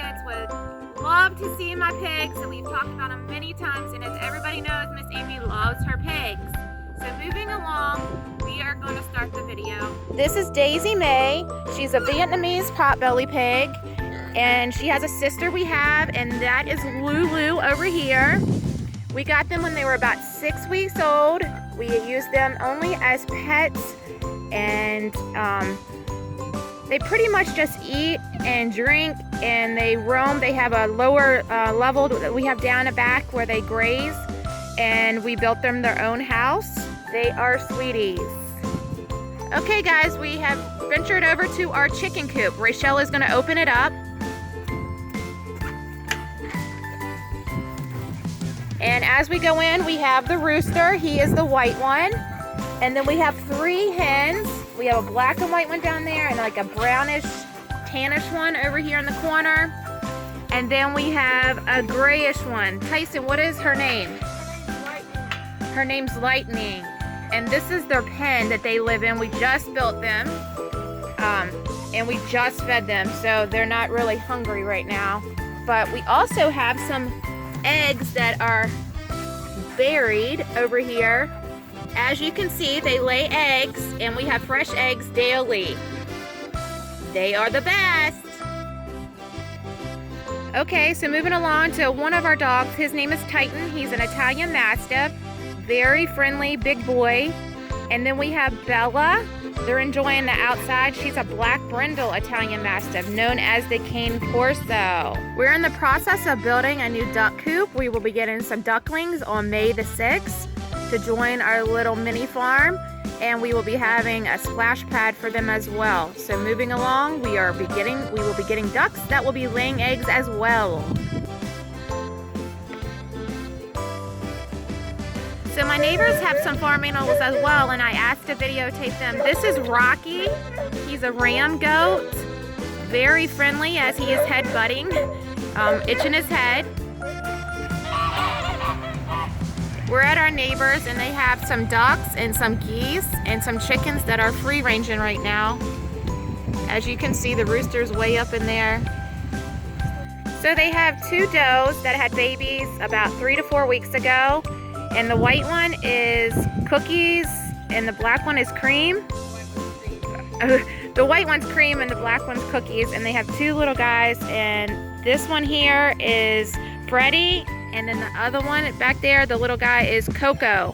audience would love to see my pigs, and we've talked about them many times, and as everybody knows, Miss Amy loves her pigs. So moving along, we are going to start the video. This is Daisy May. She's a Vietnamese potbelly pig, and she has a sister we have, and that is Lulu over here. We got them when they were about 6 weeks old. We used them only as pets, and they pretty much just eat and drink, and they roam. They have a lower level that we have down the back where they graze, and we built them their own house. They are sweeties. Okay guys, we have ventured over to our chicken coop. Rachel is gonna open it up. And as we go in, we have the rooster. He is the white one. And then we have 3 hens. We have a black and white one down there and like a brownish, tannish one over here in the corner. And then we have a grayish one. Tyson, what is her name? Lightning. Her name's Lightning. And this is their pen that they live in. We just built them. And we just fed them, so they're not really hungry right now. But we also have some eggs that are buried over here. As you can see, they lay eggs, and we have fresh eggs daily. They are the best. Okay, so moving along to one of our dogs. His name is Titan. He's an Italian Mastiff. Very friendly, big boy. And then we have Bella. They're enjoying the outside. She's a Black Brindle Italian Mastiff, known as the Cane Corso. We're in the process of building a new duck coop. We will be getting some ducklings on May the 6th to join our little mini farm, and we will be having a splash pad for them as well. So moving along, we will be getting ducks that will be laying eggs as well. So my neighbors have some farm animals as well, and I asked to videotape them. This is Rocky. He's a ram goat. Very friendly as he is headbutting, itching his head. We're at our neighbors, and they have some ducks and some geese and some chickens that are free ranging right now. As you can see, the rooster's way up in there. So they have 2 does that had babies about 3 to 4 weeks ago. And the white one is Cookies, and the black one is Cream. The white one's Cream, and the black one's Cookies. And they have 2 little guys. And this one here is Freddie. And then the other one back there, the little guy, is Coco.